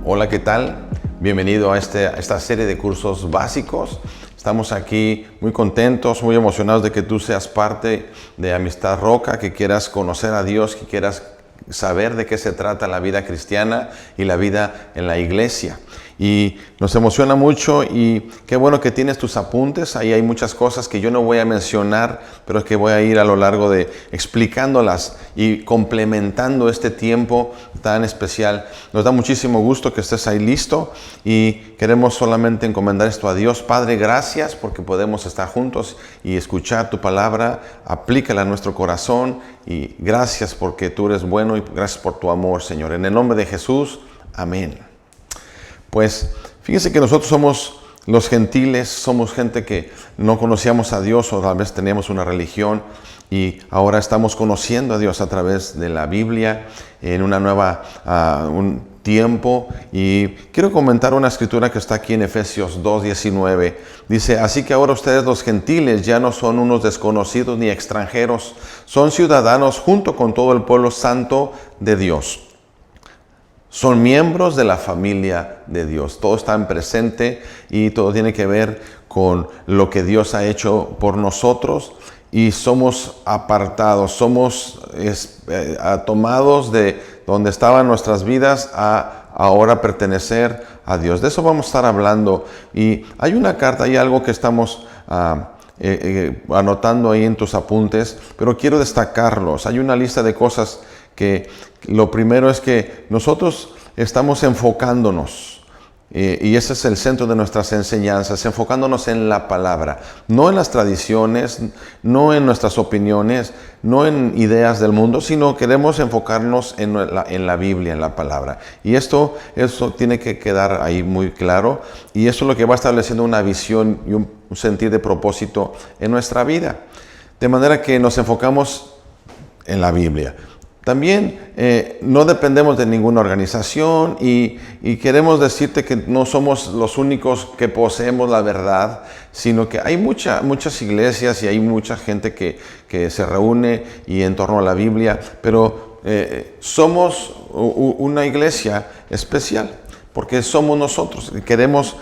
Hola, ¿qué tal? Bienvenido a esta serie de cursos básicos. Estamos aquí muy contentos, muy emocionados de que tú seas parte de Amistad Roca, que quieras conocer a Dios, que quieras saber de qué se trata la vida cristiana y la vida en la iglesia. Y nos emociona mucho y qué bueno que tienes tus apuntes. Ahí hay muchas cosas que yo no voy a mencionar, pero que voy a ir a lo largo de explicándolas y complementando este tiempo tan especial. Nos da muchísimo gusto que estés ahí listo y queremos solamente encomendar esto a Dios. Padre, gracias porque podemos estar juntos y escuchar tu palabra. Aplícala a nuestro corazón y gracias porque tú eres bueno y gracias por tu amor, Señor. En el nombre de Jesús, amén. Pues fíjense que nosotros somos los gentiles, somos gente que no conocíamos a Dios o tal vez teníamos una religión y ahora estamos conociendo a Dios a través de la Biblia en una nueva un tiempo. Y quiero comentar una escritura que está aquí en Efesios 2:19. Dice: así que ahora ustedes los gentiles ya no son unos desconocidos ni extranjeros, son ciudadanos junto con todo el pueblo santo de Dios. Son miembros de la familia de Dios. Todo está en presente y todo tiene que ver con lo que Dios ha hecho por nosotros. Y somos apartados, somos tomados de donde estaban nuestras vidas a ahora pertenecer a Dios. De eso vamos a estar hablando. Y hay una carta, hay algo que estamos anotando ahí en tus apuntes, pero quiero destacarlos. Hay una lista de cosas que lo primero es que nosotros estamos enfocándonos. Y ese es el centro de nuestras enseñanzas, enfocándonos en la palabra, no en las tradiciones, no en nuestras opiniones, no en ideas del mundo, sino queremos enfocarnos en la Biblia, en la palabra. Y eso tiene que quedar ahí muy claro, y eso es lo que va estableciendo una visión y un sentir de propósito en nuestra vida. De manera que nos enfocamos en la Biblia. También no dependemos de ninguna organización y queremos decirte que no somos los únicos que poseemos la verdad, sino que hay muchas iglesias y hay mucha gente que se reúne y en torno a la Biblia, pero somos una iglesia especial. Porque somos nosotros, queremos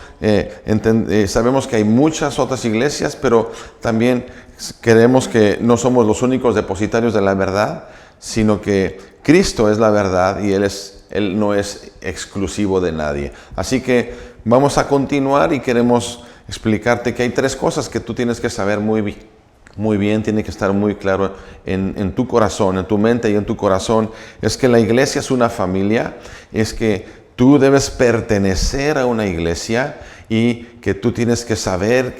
sabemos que hay muchas otras iglesias, pero también queremos que no somos los únicos depositarios de la verdad, sino que Cristo es la verdad y Él no es exclusivo de nadie. Así que vamos a continuar y queremos explicarte que hay tres cosas que tú tienes que saber muy bien, tiene que estar muy claro en tu corazón, en tu mente y en tu corazón. Es que la iglesia es una familia, es que tú debes pertenecer a una iglesia y que tú tienes que saber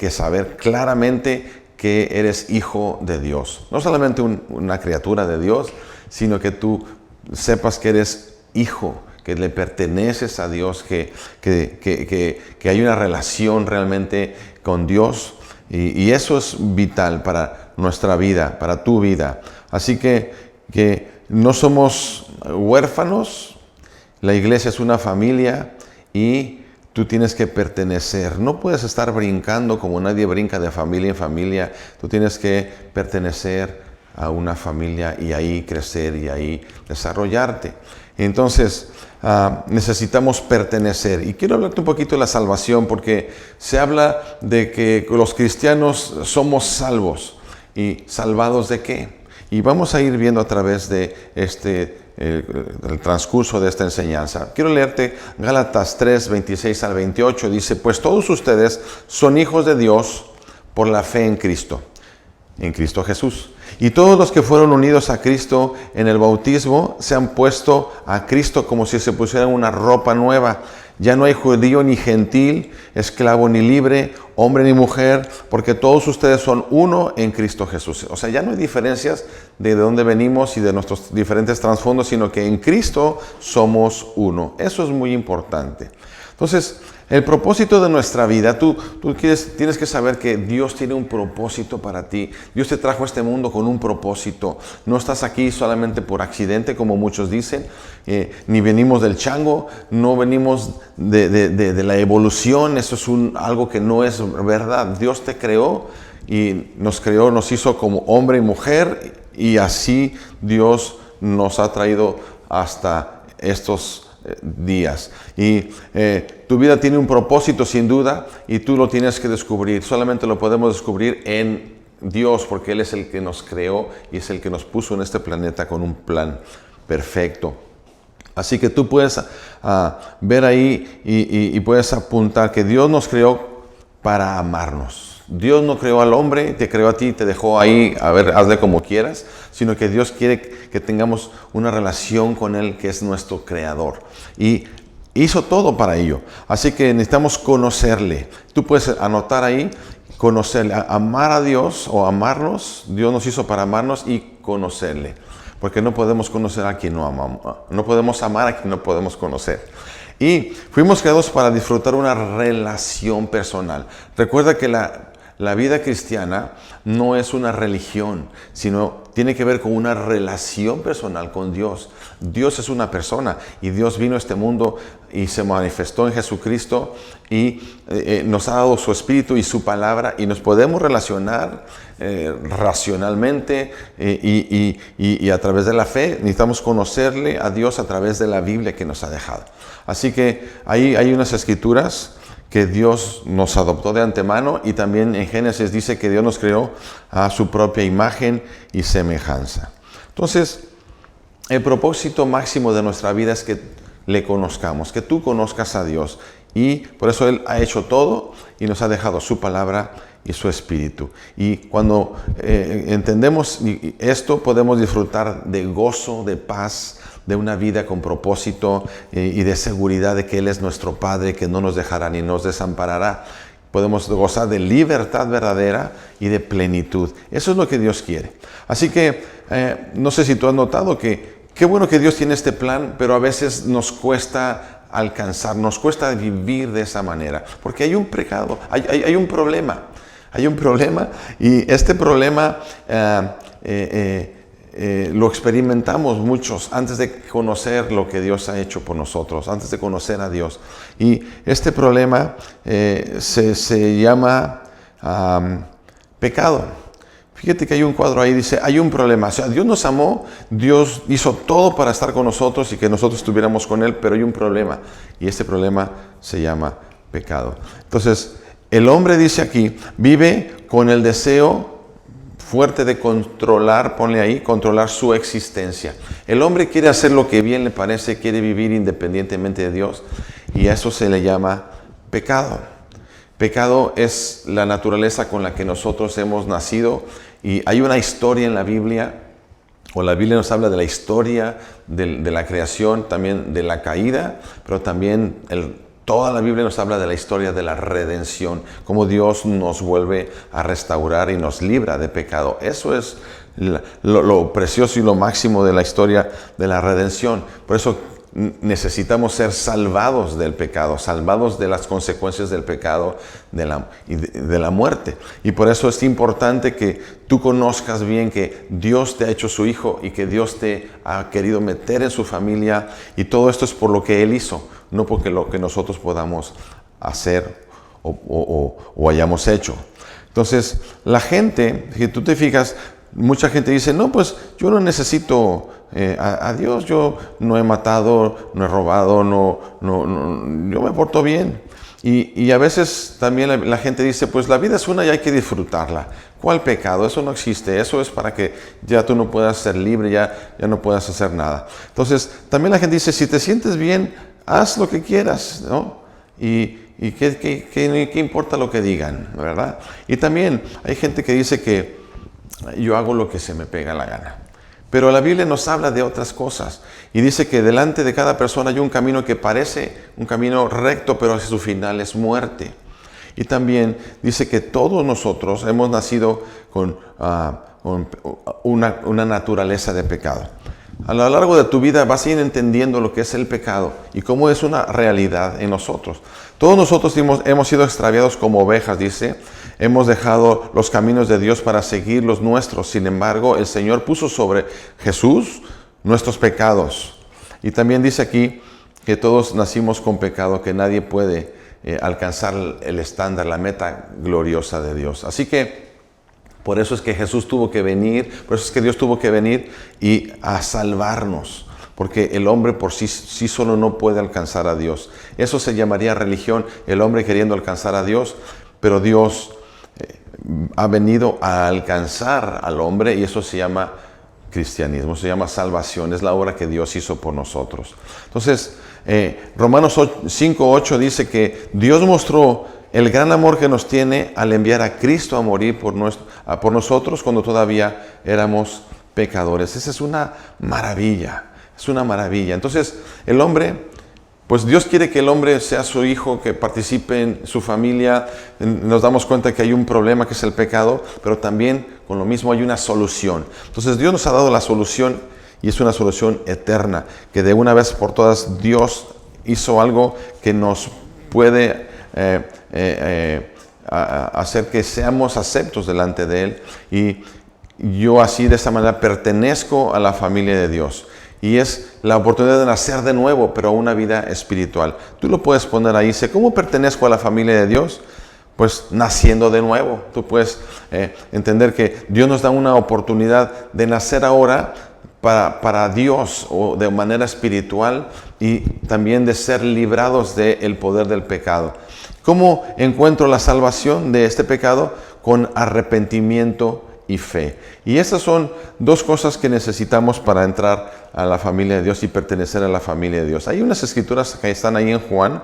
claramente que eres hijo de Dios. No solamente una criatura de Dios, sino que tú sepas que eres hijo, que le perteneces a Dios, que hay una relación realmente con Dios. Y eso es vital para nuestra vida, para tu vida. Así que no somos huérfanos, la iglesia es una familia y tú tienes que pertenecer. No puedes estar brincando como nadie brinca de familia en familia. Tú tienes que pertenecer a una familia y ahí crecer y ahí desarrollarte. Entonces, necesitamos pertenecer. Y quiero hablarte un poquito de la salvación porque se habla de que los cristianos somos salvos. ¿Y salvados de qué? Y vamos a ir viendo a través de el transcurso de esta enseñanza. Quiero leerte Gálatas 3, 26 al 28. Dice: pues todos ustedes son hijos de Dios por la fe en Cristo Jesús. Y todos los que fueron unidos a Cristo en el bautismo se han puesto a Cristo como si se pusieran una ropa nueva. Ya no hay judío ni gentil, esclavo ni libre, hombre ni mujer, porque todos ustedes son uno en Cristo Jesús. O sea, ya no hay diferencias de dónde venimos y de nuestros diferentes trasfondos, sino que en Cristo somos uno. Eso es muy importante. Entonces, el propósito de nuestra vida, tú tienes que saber que Dios tiene un propósito para ti. Dios te trajo a este mundo con un propósito. No estás aquí solamente por accidente, como muchos dicen, ni venimos del chango, no venimos de la evolución. Eso es algo que no es verdad. Dios te creó y nos hizo como hombre y mujer, y así Dios nos ha traído hasta estos días. Y tu vida tiene un propósito sin duda y tú lo tienes que descubrir. Solamente lo podemos descubrir en Dios, porque Él es el que nos creó y es el que nos puso en este planeta con un plan perfecto. Así que tú puedes ver ahí y puedes apuntar que Dios nos creó para amarnos. Dios no creó al hombre, te creó a ti, te dejó ahí, a ver, hazle como quieras, sino que Dios quiere que tengamos una relación con Él, que es nuestro creador. Y hizo todo para ello. Así que necesitamos conocerle. Tú puedes anotar ahí, conocerle, amar a Dios o amarnos. Dios nos hizo para amarnos y conocerle. Porque no podemos conocer a quien no amamos. No podemos amar a quien no podemos conocer. Y fuimos creados para disfrutar una relación personal. Recuerda que la vida cristiana no es una religión, sino tiene que ver con una relación personal con Dios. Dios es una persona y Dios vino a este mundo y se manifestó en Jesucristo y nos ha dado su Espíritu y su palabra y nos podemos relacionar racionalmente y a través de la fe. Necesitamos conocerle a Dios a través de la Biblia que nos ha dejado. Así que ahí hay unas escrituras que Dios nos adoptó de antemano y también en Génesis dice que Dios nos creó a su propia imagen y semejanza. Entonces, el propósito máximo de nuestra vida es que le conozcamos, que tú conozcas a Dios. Y por eso Él ha hecho todo y nos ha dejado su palabra y su Espíritu. Y cuando entendemos esto, podemos disfrutar de gozo, de paz, de una vida con propósito y de seguridad de que Él es nuestro Padre, que no nos dejará ni nos desamparará. Podemos gozar de libertad verdadera y de plenitud. Eso es lo que Dios quiere. Así que no sé si tú has notado que qué bueno que Dios tiene este plan, pero a veces nos cuesta alcanzar, nos cuesta vivir de esa manera, porque hay un pecado, hay un problema. Hay un problema y este problema lo experimentamos muchos antes de conocer lo que Dios ha hecho por nosotros, antes de conocer a Dios. Y este problema se llama pecado. Fíjate que hay un cuadro ahí, dice, hay un problema. O sea, Dios nos amó, Dios hizo todo para estar con nosotros y que nosotros estuviéramos con Él, pero hay un problema. Y este problema se llama pecado. Entonces, el hombre, dice aquí, vive con el deseo fuerte de controlar, ponle ahí, controlar su existencia. El hombre quiere hacer lo que bien le parece, quiere vivir independientemente de Dios y a eso se le llama pecado. Pecado es la naturaleza con la que nosotros hemos nacido y hay una historia en la Biblia, o la Biblia nos habla de la historia de la creación, también de la caída, pero también toda la Biblia nos habla de la historia de la redención, cómo Dios nos vuelve a restaurar y nos libra de pecado. Eso es lo precioso y lo máximo de la historia de la redención. Por eso necesitamos ser salvados del pecado, salvados de las consecuencias del pecado de la muerte. Y por eso es importante que tú conozcas bien que Dios te ha hecho su hijo y que Dios te ha querido meter en su familia. Y todo esto es por lo que Él hizo, no porque lo que nosotros podamos hacer o hayamos hecho. Entonces, la gente, si tú te fijas, mucha gente dice, no, pues yo no necesito a Dios, yo no he matado, no he robado, yo me porto bien. Y a veces también la gente dice, pues la vida es una y hay que disfrutarla. ¿Cuál pecado? Eso no existe, eso es para que ya tú no puedas ser libre, ya no puedas hacer nada. Entonces, también la gente dice, si te sientes bien, haz lo que quieras, ¿no? ¿Y qué importa lo que digan, verdad? Y también hay gente que dice que yo hago lo que se me pega la gana. Pero la Biblia nos habla de otras cosas y dice que delante de cada persona hay un camino que parece un camino recto, pero hacia su final es muerte. Y también dice que todos nosotros hemos nacido con una naturaleza de pecado. A lo largo de tu vida vas a ir entendiendo lo que es el pecado y cómo es una realidad en nosotros. Todos nosotros hemos sido extraviados como ovejas, dice. Hemos dejado los caminos de Dios para seguir los nuestros. Sin embargo, el Señor puso sobre Jesús nuestros pecados. Y también dice aquí que todos nacimos con pecado, que nadie puede alcanzar el estándar, la meta gloriosa de Dios. Así que por eso es que Jesús tuvo que venir, por eso es que Dios tuvo que venir y a salvarnos. porque el hombre por sí solo no puede alcanzar a Dios. Eso se llamaría religión, el hombre queriendo alcanzar a Dios, pero Dios ha venido a alcanzar al hombre y eso se llama cristianismo, se llama salvación, es la obra que Dios hizo por nosotros. Entonces, Romanos 5:8 dice que Dios mostró el gran amor que nos tiene al enviar a Cristo a morir por nosotros cuando todavía éramos pecadores. Esa es una maravilla, es una maravilla. Entonces, el hombre, pues Dios quiere que el hombre sea su hijo, que participe en su familia. Nos damos cuenta que hay un problema que es el pecado, pero también con lo mismo hay una solución. Entonces Dios nos ha dado la solución y es una solución eterna, que de una vez por todas Dios hizo algo que nos puede hacer que seamos aceptos delante de Él. Y yo así de esta manera pertenezco a la familia de Dios. Y es la oportunidad de nacer de nuevo, pero a una vida espiritual. Tú lo puedes poner ahí. Dice, ¿cómo pertenezco a la familia de Dios? Pues naciendo de nuevo. Tú puedes entender que Dios nos da una oportunidad de nacer ahora para Dios o de manera espiritual y también de ser librados del poder del pecado. ¿Cómo encuentro la salvación de este pecado? Con arrepentimiento y fe. Y estas son dos cosas que necesitamos para entrar a la familia de Dios y pertenecer a la familia de Dios. Hay unas escrituras que están ahí en Juan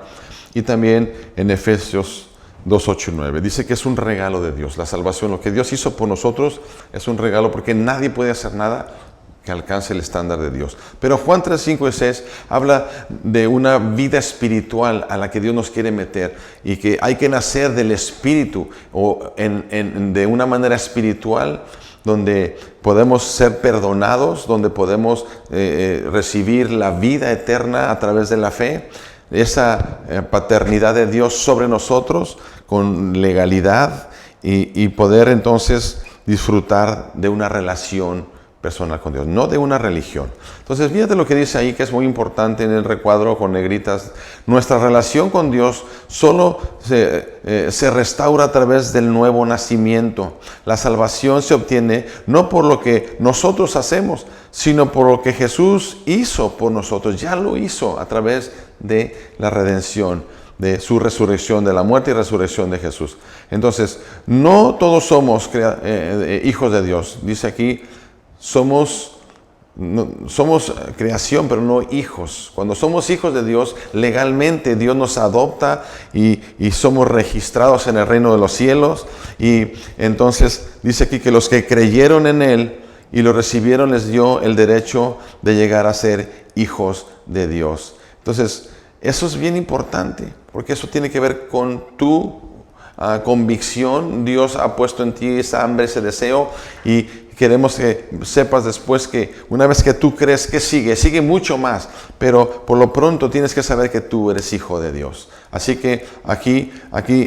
y también en Efesios 2, 8 y 9. Dice que es un regalo de Dios, la salvación. Lo que Dios hizo por nosotros es un regalo porque nadie puede hacer nada que alcance el estándar de Dios. Pero Juan 3, 5 y 6 habla de una vida espiritual a la que Dios nos quiere meter y que hay que nacer del Espíritu o de una manera espiritual donde podemos ser perdonados, donde podemos recibir la vida eterna a través de la fe, esa paternidad de Dios sobre nosotros con legalidad y poder entonces disfrutar de una relación personal con Dios, no de una religión. Entonces, fíjate lo que dice ahí, que es muy importante en el recuadro con negritas. Nuestra relación con Dios solo se restaura a través del nuevo nacimiento. La salvación se obtiene no por lo que nosotros hacemos, sino por lo que Jesús hizo por nosotros. Ya lo hizo a través de la redención, de su resurrección, de la muerte y resurrección de Jesús. Entonces, no todos somos hijos de Dios. Dice aquí, somos creación, pero no hijos. Cuando somos hijos de Dios, legalmente Dios nos adopta y somos registrados en el reino de los cielos. Y entonces dice aquí que los que creyeron en Él y lo recibieron les dio el derecho de llegar a ser hijos de Dios. Entonces, eso es bien importante, porque eso tiene que ver con tu convicción. Dios ha puesto en ti esa hambre, ese deseo, y queremos que sepas después que una vez que tú crees, que sigue mucho más, pero por lo pronto tienes que saber que tú eres hijo de Dios. Así que aquí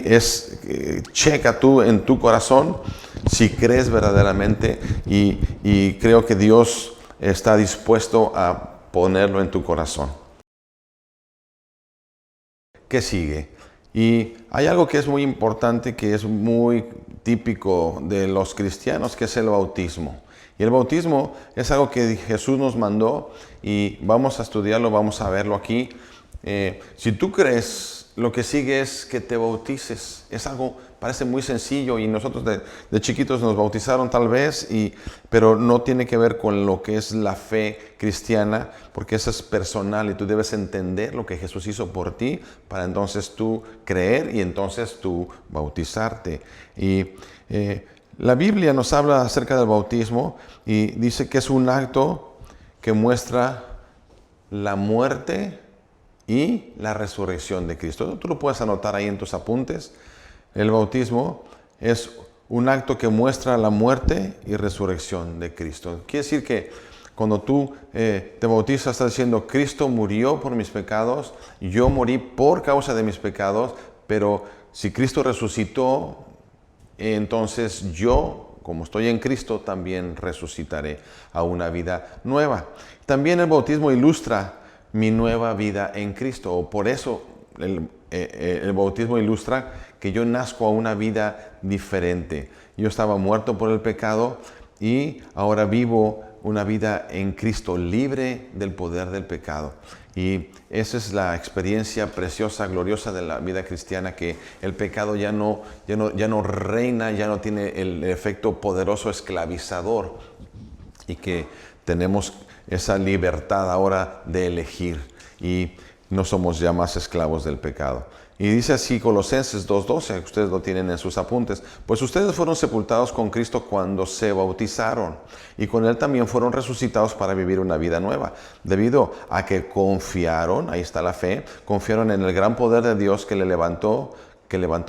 es, checa tú en tu corazón si crees verdaderamente y creo que Dios está dispuesto a ponerlo en tu corazón. ¿Qué sigue? Y hay algo que es muy importante, que es muy típico de los cristianos, que es el bautismo. Y el bautismo es algo que Jesús nos mandó y vamos a estudiarlo, vamos a verlo aquí. Si tú crees, lo que sigue es que te bautices. Es algo, parece muy sencillo y nosotros de chiquitos nos bautizaron tal vez, pero no tiene que ver con lo que es la fe cristiana, porque eso es personal y tú debes entender lo que Jesús hizo por ti para entonces tú creer y entonces tú bautizarte. Y la Biblia nos habla acerca del bautismo y dice que es un acto que muestra la muerte y la resurrección de Cristo. Tú lo puedes anotar ahí en tus apuntes. El bautismo es un acto que muestra la muerte y resurrección de Cristo. Quiere decir que cuando tú te bautizas, estás diciendo, Cristo murió por mis pecados, yo morí por causa de mis pecados, pero si Cristo resucitó, entonces yo, como estoy en Cristo, también resucitaré a una vida nueva. También el bautismo ilustra mi nueva vida en Cristo, o por eso el bautismo ilustra que yo nazco a una vida diferente. Yo estaba muerto por el pecado y ahora vivo una vida en Cristo, libre del poder del pecado. Y esa es la experiencia preciosa, gloriosa de la vida cristiana, que el pecado ya no reina, ya no tiene el efecto poderoso esclavizador, y que tenemos esa libertad ahora de elegir y no somos ya más esclavos del pecado. Y dice así Colosenses 2:12, ustedes lo tienen en sus apuntes: pues ustedes fueron sepultados con Cristo cuando se bautizaron, y con Él también fueron resucitados para vivir una vida nueva, debido a que confiaron, ahí está la fe, confiaron en el gran poder de Dios que levantó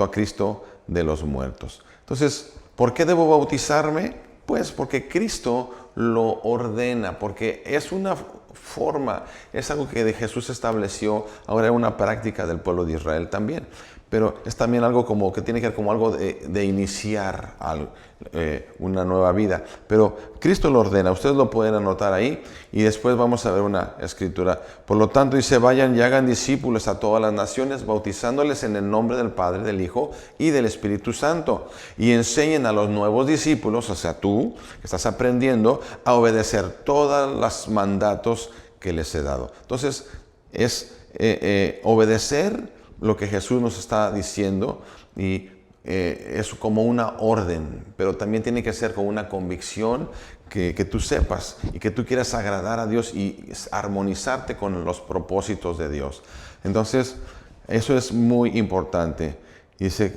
a Cristo de los muertos. Entonces, ¿por qué debo bautizarme? Pues porque Cristo lo ordena, porque es una forma, es algo que Jesús estableció, ahora es una práctica del pueblo de Israel también, pero es también algo como que tiene que ver como algo de iniciar una nueva vida, pero Cristo lo ordena, ustedes lo pueden anotar ahí, y después vamos a ver una escritura. Por lo tanto dice: vayan y hagan discípulos a todas las naciones, bautizándoles en el nombre del Padre, del Hijo y del Espíritu Santo, y enseñen a los nuevos discípulos, o sea tú que estás aprendiendo, a obedecer todos los mandatos que les he dado. Entonces es obedecer lo que Jesús nos está diciendo, y es como una orden, pero también tiene que ser con una convicción que tú sepas y que tú quieras agradar a Dios y armonizarte con los propósitos de Dios. Entonces, eso es muy importante. Y dice: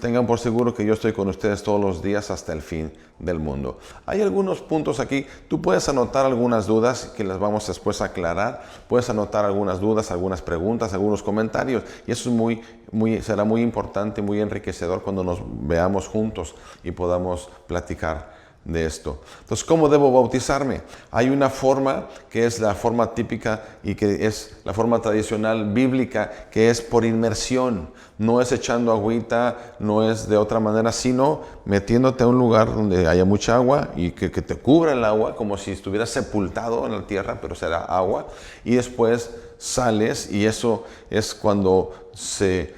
tengan por seguro que yo estoy con ustedes todos los días hasta el fin del mundo. Hay algunos puntos aquí. Tú puedes anotar algunas dudas que las vamos después a aclarar. Puedes anotar algunas dudas, algunas preguntas, algunos comentarios. Y eso es será muy importante, muy enriquecedor cuando nos veamos juntos y podamos platicar de esto. Entonces, ¿cómo debo bautizarme? Hay una forma que es la forma típica y que es la forma tradicional bíblica, que es por inmersión. No es echando agüita, no es de otra manera, sino metiéndote a un lugar donde haya mucha agua y que te cubra el agua, como si estuvieras sepultado en la tierra, pero será agua, y después sales, y eso es cuando se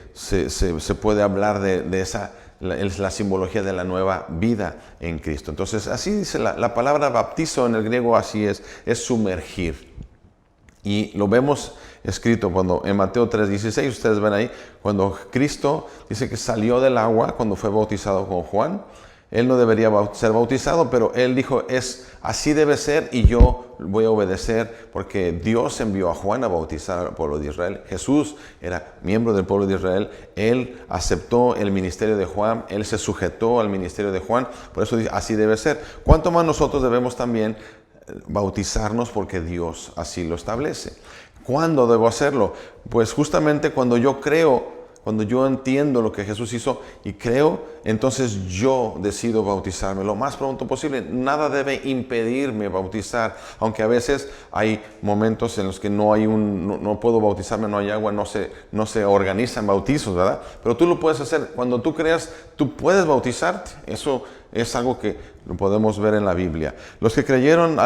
puede hablar de esa, es la simbología de la nueva vida en Cristo. Entonces, así dice la palabra bautizo en el griego, así es sumergir. Y lo vemos escrito cuando en Mateo 3:16, ustedes ven ahí, cuando Cristo dice que salió del agua cuando fue bautizado con Juan. Él no debería ser bautizado, pero él dijo: así debe ser, y yo voy a obedecer, porque Dios envió a Juan a bautizar al pueblo de Israel. Jesús era miembro del pueblo de Israel, él aceptó el ministerio de Juan, él se sujetó al ministerio de Juan, por eso dice: así debe ser. ¿Cuánto más nosotros debemos también bautizarnos? Porque Dios así lo establece. ¿Cuándo debo hacerlo? Pues justamente cuando yo creo, cuando yo entiendo lo que Jesús hizo y creo, entonces yo decido bautizarme lo más pronto posible. Nada debe impedirme bautizar, aunque a veces hay momentos en los que no puedo bautizarme, no hay agua, no se organizan bautizos, ¿verdad? Pero tú lo puedes hacer. Cuando tú creas, tú puedes bautizarte. Eso es algo que lo podemos ver en la Biblia. Los que creyeron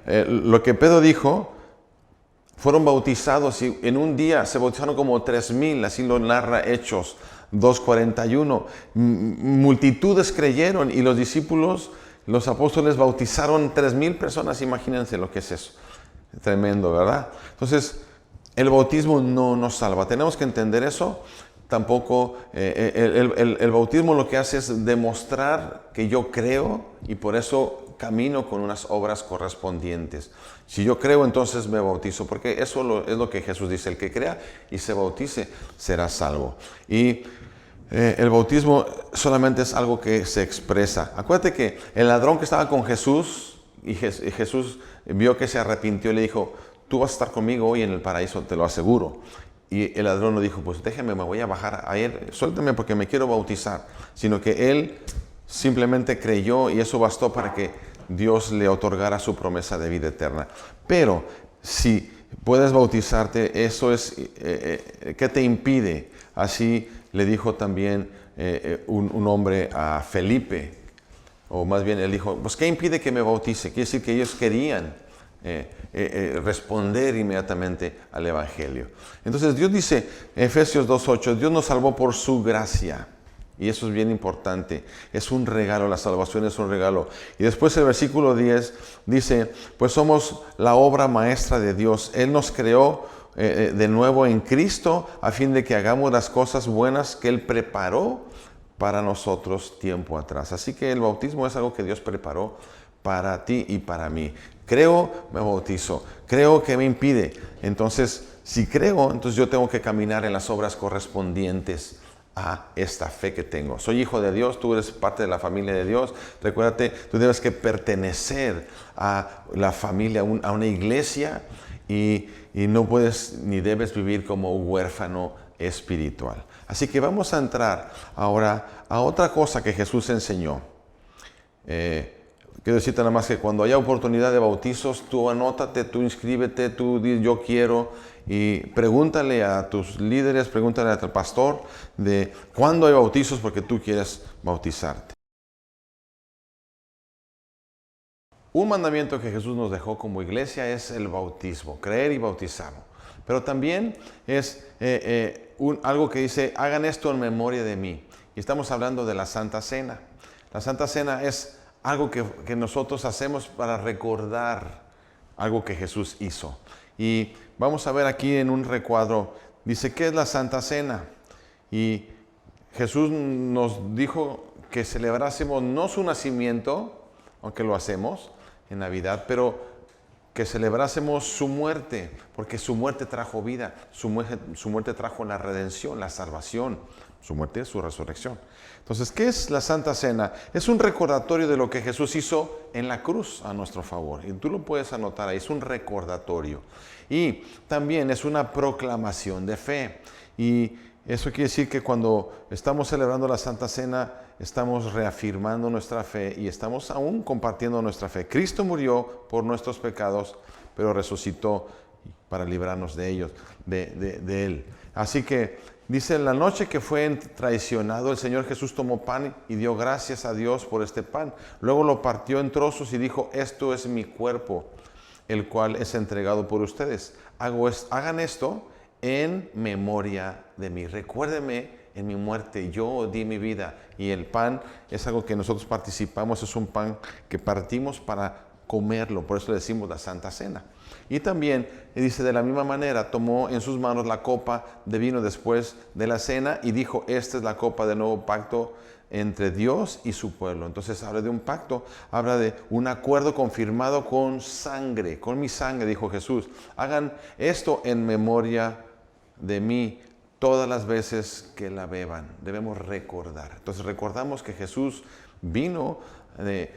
lo que Pedro dijo, fueron bautizados, y en un día se bautizaron como 3,000, así lo narra Hechos 2:41. Multitudes creyeron, y los discípulos, los apóstoles, bautizaron 3,000 personas. Imagínense lo que es eso. Tremendo, ¿verdad? Entonces, el bautismo no nos salva. Tenemos que entender eso. Tampoco, el bautismo lo que hace es demostrar que yo creo, y por eso camino con unas obras correspondientes. Si yo creo, entonces me bautizo, porque eso es lo que Jesús dice: el que crea y se bautice será salvo. Y el bautismo solamente es algo que se expresa. Acuérdate que el ladrón que estaba con Jesús, y Jesús vio que se arrepintió y le dijo: tú vas a estar conmigo hoy en el paraíso, te lo aseguro. Y el ladrón no dijo: pues déjeme, me voy a bajar a él, suélteme porque me quiero bautizar. Sino que él simplemente creyó, y eso bastó para que Dios le otorgara su promesa de vida eterna. Pero si puedes bautizarte, eso es, ¿qué te impide? Así le dijo también un hombre a Felipe, o más bien él dijo: pues ¿qué impide que me bautice? Quiere decir que ellos querían responder inmediatamente al Evangelio. Entonces Dios dice, Efesios 2:8, Dios nos salvó por su gracia. Y eso es bien importante. Es un regalo, la salvación es un regalo. Y después el versículo 10 dice, pues somos la obra maestra de Dios. Él nos creó de nuevo en Cristo a fin de que hagamos las cosas buenas que Él preparó para nosotros tiempo atrás. Así que el bautismo es algo que Dios preparó para ti y para mí. Creo, me bautizo. Creo que me impide. Entonces, si creo, entonces yo tengo que caminar en las obras correspondientes a esta fe que tengo. Soy hijo de Dios, tú eres parte de la familia de Dios. Recuérdate, tú debes que pertenecer a la familia, a una iglesia, y no puedes ni debes vivir como huérfano espiritual. Así que vamos a entrar ahora a otra cosa que Jesús enseñó. Quiero decirte nada más que cuando haya oportunidad de bautizos, tú anótate, tú inscríbete, tú di yo quiero, y pregúntale a tus líderes, pregúntale a tu pastor de cuándo hay bautizos porque tú quieres bautizarte. Un mandamiento que Jesús nos dejó como iglesia es el bautismo, creer y bautizarnos. Pero también es algo que dice, hagan esto en memoria de mí. Y estamos hablando de la Santa Cena. La Santa Cena es algo que nosotros hacemos para recordar algo que Jesús hizo. Y vamos a ver aquí en un recuadro, dice, ¿qué es la Santa Cena? Y Jesús nos dijo que celebrásemos no su nacimiento, aunque lo hacemos en Navidad, pero que celebrásemos su muerte, porque su muerte trajo vida, su muerte trajo la redención, la salvación, su muerte es su resurrección. Entonces, ¿qué es la Santa Cena? Es un recordatorio de lo que Jesús hizo en la cruz a nuestro favor. Y tú lo puedes anotar ahí, es un recordatorio. Y también es una proclamación de fe. Y eso quiere decir que cuando estamos celebrando la Santa Cena, estamos reafirmando nuestra fe y estamos aún compartiendo nuestra fe. Cristo murió por nuestros pecados, pero resucitó para librarnos de ellos, de Él. Así que dice, en la noche que fue traicionado, el Señor Jesús tomó pan y dio gracias a Dios por este pan. Luego lo partió en trozos y dijo, esto es mi cuerpo, el cual es entregado por ustedes. Hagan esto en memoria de mí. Recuérdeme en mi muerte, yo di mi vida. Y el pan es algo que nosotros participamos, es un pan que partimos para comerlo, por eso le decimos la Santa Cena. Y también dice, de la misma manera, tomó en sus manos la copa de vino después de la cena y dijo, esta es la copa del nuevo pacto entre Dios y su pueblo. Entonces habla de un pacto, habla de un acuerdo confirmado con sangre, con mi sangre, dijo Jesús. Hagan esto en memoria de mí todas las veces que la beban. Debemos recordar. Entonces recordamos que Jesús vino,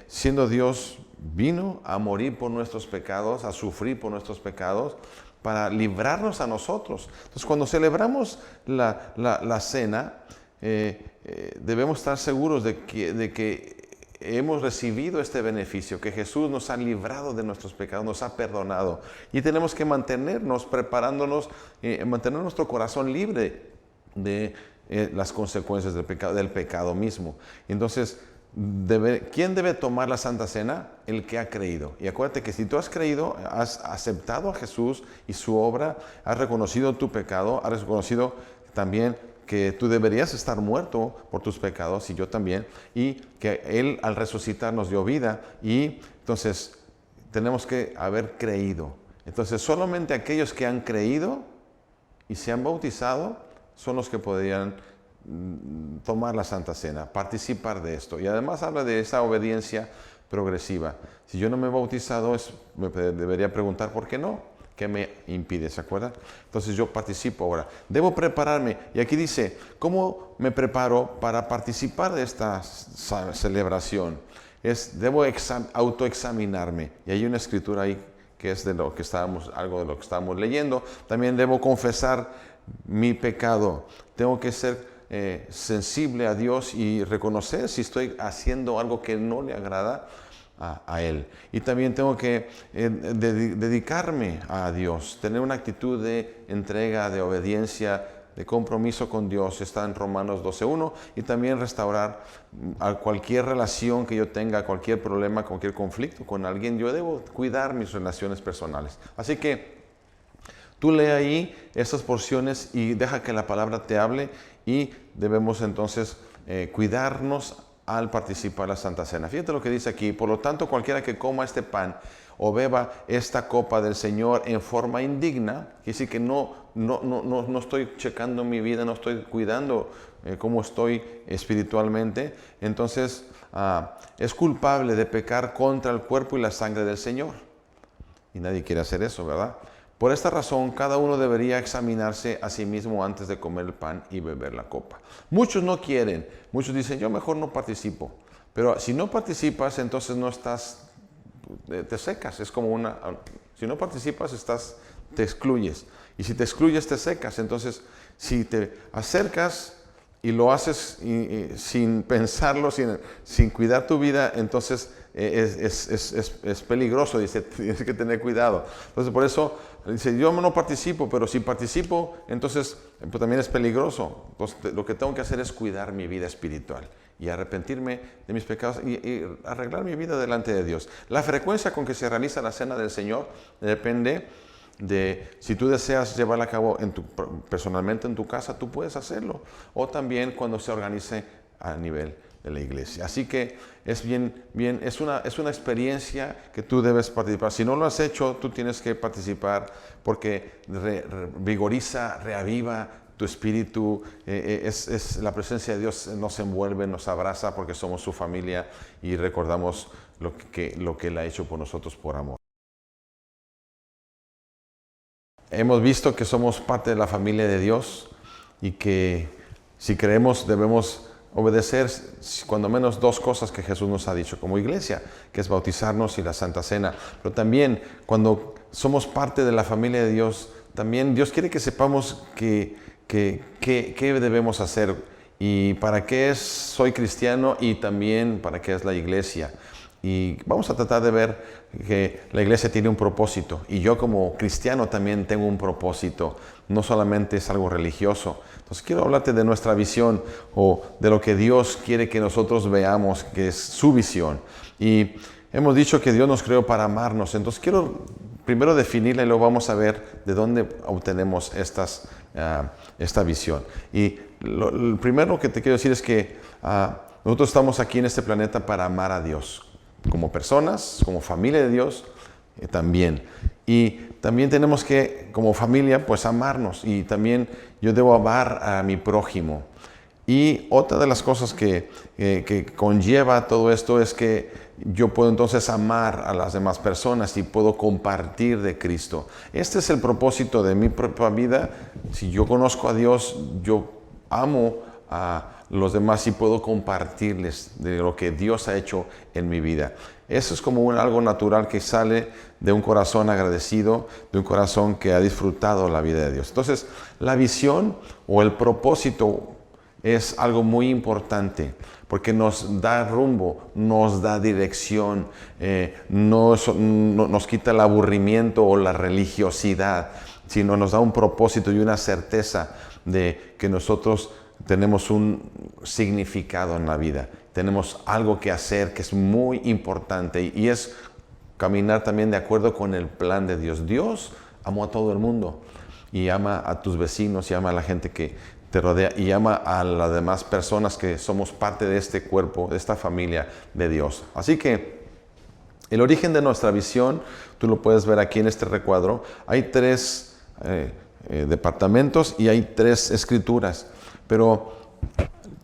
siendo Dios, vino a morir por nuestros pecados, a sufrir por nuestros pecados, para librarnos a nosotros. Entonces cuando celebramos la cena, debemos estar seguros de que hemos recibido este beneficio, que Jesús nos ha librado de nuestros pecados, nos ha perdonado. Y tenemos que mantenernos preparándonos, mantener nuestro corazón libre de las consecuencias del pecado mismo. Entonces, ¿quién debe tomar la Santa Cena? El que ha creído. Y acuérdate que si tú has creído, has aceptado a Jesús y su obra, has reconocido tu pecado, has reconocido también que tú deberías estar muerto por tus pecados y yo también, y que Él al resucitar nos dio vida, y entonces tenemos que haber creído. Entonces solamente aquellos que han creído y se han bautizado son los que podrían tomar la Santa Cena, participar de esto. Y además habla de esa obediencia progresiva. Si yo no me he bautizado, me debería preguntar por qué no. ¿Qué me impide? ¿Se acuerdan? Entonces yo participo ahora. Debo prepararme. Y aquí dice, ¿cómo me preparo para participar de esta celebración? Debo autoexaminarme. Y hay una escritura ahí que es algo de lo que estábamos leyendo. También debo confesar mi pecado. Tengo que ser sensible a Dios y reconocer si estoy haciendo algo que no le agrada a Él. Y también tengo que dedicarme a Dios, tener una actitud de entrega, de obediencia, de compromiso con Dios. Está en Romanos 12:1. Y también restaurar a cualquier relación que yo tenga, cualquier problema, cualquier conflicto con alguien. Yo debo cuidar mis relaciones personales. Así que tú lee ahí esas porciones y deja que la palabra te hable, y debemos entonces cuidarnos al participar la Santa Cena. Fíjate lo que dice aquí: por lo tanto, cualquiera que coma este pan o beba esta copa del Señor en forma indigna, quiere decir que no estoy checando mi vida, no estoy cuidando cómo estoy espiritualmente, entonces es culpable de pecar contra el cuerpo y la sangre del Señor. Y nadie quiere hacer eso, ¿verdad? Por esta razón, cada uno debería examinarse a sí mismo antes de comer el pan y beber la copa. Muchos no quieren, muchos dicen, yo mejor no participo. Pero si no participas, entonces no estás, te secas. Es como si no participas, te excluyes. Y si te excluyes, te secas. Entonces, si te acercas y lo haces sin pensarlo, sin cuidar tu vida, entonces es peligroso, dice, tienes que tener cuidado. Entonces por eso dice, yo no participo, pero si participo, entonces pues, también es peligroso. Entonces lo que tengo que hacer es cuidar mi vida espiritual y arrepentirme de mis pecados y arreglar mi vida delante de Dios. La frecuencia con que se realiza la cena del Señor depende de si tú deseas llevarla a cabo personalmente en tu casa, tú puedes hacerlo, o también cuando se organice a nivel de la iglesia. Así que es es una experiencia que tú debes participar. Si no lo has hecho, tú tienes que participar porque vigoriza, reaviva tu espíritu, la presencia de Dios nos envuelve, nos abraza porque somos su familia y recordamos lo que Él ha hecho por nosotros por amor. Hemos visto que somos parte de la familia de Dios y que si creemos debemos obedecer cuando menos dos cosas que Jesús nos ha dicho como iglesia, que es bautizarnos y la Santa Cena. Pero también cuando somos parte de la familia de Dios, también Dios quiere que sepamos qué debemos hacer y para qué soy cristiano y también para qué es la iglesia. Y vamos a tratar de ver que la iglesia tiene un propósito y yo como cristiano también tengo un propósito, no solamente es algo religioso. Entonces quiero hablarte de nuestra visión o de lo que Dios quiere que nosotros veamos, que es su visión. Y hemos dicho que Dios nos creó para amarnos, entonces quiero primero definirla y luego vamos a ver de dónde obtenemos esta visión. Y lo primero que te quiero decir es que nosotros estamos aquí en este planeta para amar a Dios. Como personas, como familia de Dios, también. Y también tenemos que, como familia, pues amarnos. Y también yo debo amar a mi prójimo. Y otra de las cosas que conlleva todo esto es que yo puedo entonces amar a las demás personas y puedo compartir de Cristo. Este es el propósito de mi propia vida. Si yo conozco a Dios, yo amo a los demás y puedo compartirles de lo que Dios ha hecho en mi vida. Eso es como algo natural que sale de un corazón agradecido, de un corazón que ha disfrutado la vida de Dios. Entonces, la visión o el propósito es algo muy importante porque nos da rumbo, nos da dirección, nos quita el aburrimiento o la religiosidad, sino nos da un propósito y una certeza de que nosotros tenemos un significado en la vida, tenemos algo que hacer que es muy importante y es caminar también de acuerdo con el plan de Dios. Dios amó a todo el mundo y ama a tus vecinos y ama a la gente que te rodea y ama a las demás personas que somos parte de este cuerpo, de esta familia de Dios. Así que el origen de nuestra visión, tú lo puedes ver aquí en este recuadro, hay tres departamentos y hay tres escrituras. Pero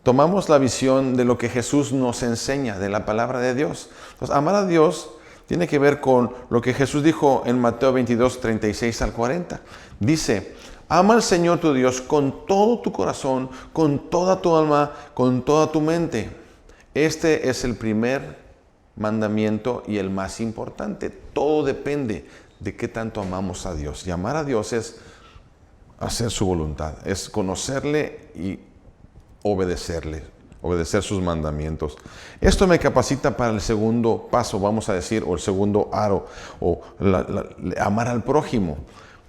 tomamos la visión de lo que Jesús nos enseña, de la palabra de Dios. Entonces, amar a Dios tiene que ver con lo que Jesús dijo en Mateo 22, 36 al 40. Dice, ama al Señor tu Dios con todo tu corazón, con toda tu alma, con toda tu mente. Este es el primer mandamiento y el más importante. Todo depende de qué tanto amamos a Dios. Y amar a Dios es hacer su voluntad, es conocerle y obedecerle, obedecer sus mandamientos. Esto me capacita para el segundo paso, vamos a decir, o el segundo aro, o amar al prójimo.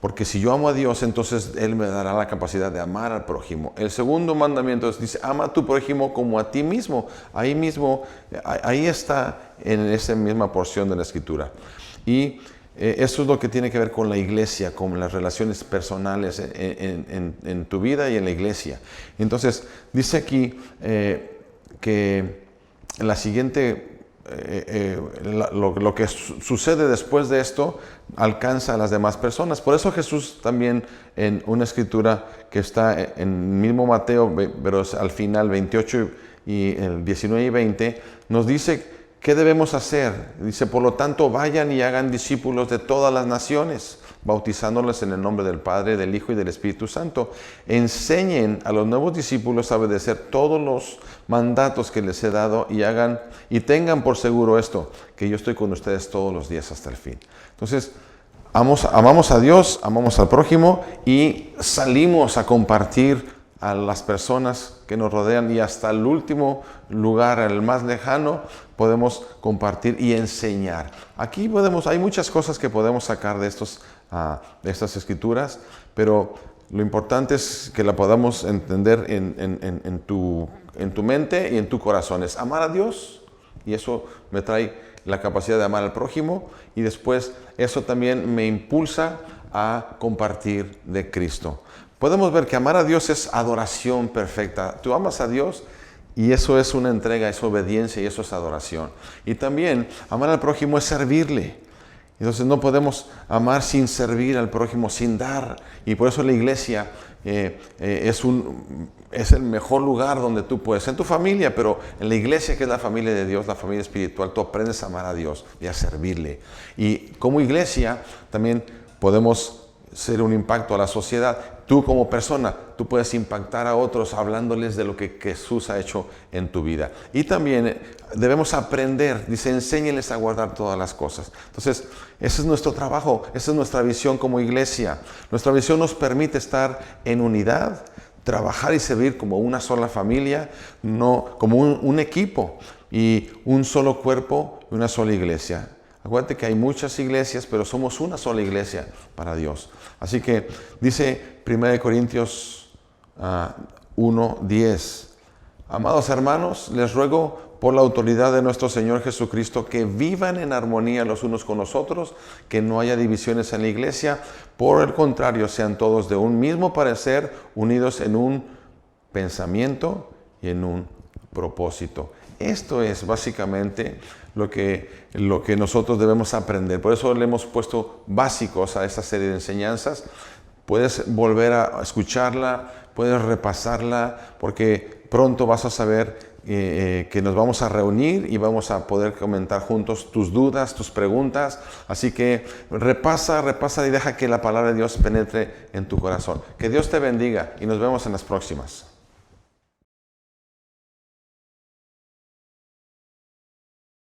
Porque si yo amo a Dios, entonces Él me dará la capacidad de amar al prójimo. El segundo mandamiento dice, ama a tu prójimo como a ti mismo. Ahí mismo, ahí está en esa misma porción de la Escritura. Y esto es lo que tiene que ver con la iglesia, con las relaciones personales en tu vida y en la iglesia. Entonces, dice aquí, que la siguiente, lo que sucede después de esto alcanza a las demás personas. Por eso Jesús también en una escritura que está en el mismo Mateo, pero al final 28 y el 19 y 20, nos dice qué debemos hacer. Dice, por lo tanto, vayan y hagan discípulos de todas las naciones, bautizándoles en el nombre del Padre, del Hijo y del Espíritu Santo. Enseñen a los nuevos discípulos a obedecer todos los mandatos que les he dado y tengan por seguro esto, que yo estoy con ustedes todos los días hasta el fin. Entonces, amamos a Dios, amamos al prójimo y salimos a compartir a las personas que nos rodean, y hasta el último lugar, el más lejano, podemos compartir y enseñar. Aquí hay muchas cosas que podemos sacar de estas escrituras, pero lo importante es que la podamos entender en tu mente y en tu corazón. Es amar a Dios, y eso me trae la capacidad de amar al prójimo, y después eso también me impulsa a compartir de Cristo. Podemos ver que amar a Dios es adoración perfecta. Tú amas a Dios y eso es una entrega, es obediencia y eso es adoración. Y también amar al prójimo es servirle. Entonces no podemos amar sin servir al prójimo, sin dar. Y por eso la iglesia es el mejor lugar donde tú puedes, en tu familia, pero en la iglesia, que es la familia de Dios, la familia espiritual, tú aprendes a amar a Dios y a servirle. Y como iglesia también podemos ser un impacto a la sociedad. Tú como persona, tú puedes impactar a otros hablándoles de lo que Jesús ha hecho en tu vida. Y también debemos aprender, dice, enséñeles a guardar todas las cosas. Entonces, ese es nuestro trabajo, esa es nuestra visión como iglesia. Nuestra visión nos permite estar en unidad, trabajar y servir como una sola familia, no como un equipo y un solo cuerpo y una sola iglesia. Acuérdate que hay muchas iglesias, pero somos una sola iglesia para Dios. Así que dice 1 Corintios 1:10. Amados hermanos, les ruego por la autoridad de nuestro Señor Jesucristo que vivan en armonía los unos con los otros, que no haya divisiones en la iglesia. Por el contrario, sean todos de un mismo parecer, unidos en un pensamiento y en un propósito. Esto es básicamente lo que nosotros debemos aprender. Por eso le hemos puesto básicos a esta serie de enseñanzas. Puedes volver a escucharla, puedes repasarla, porque pronto vas a saber que nos vamos a reunir y vamos a poder comentar juntos tus dudas, tus preguntas. Así que repasa y deja que la palabra de Dios penetre en tu corazón. Que Dios te bendiga y nos vemos en las próximas.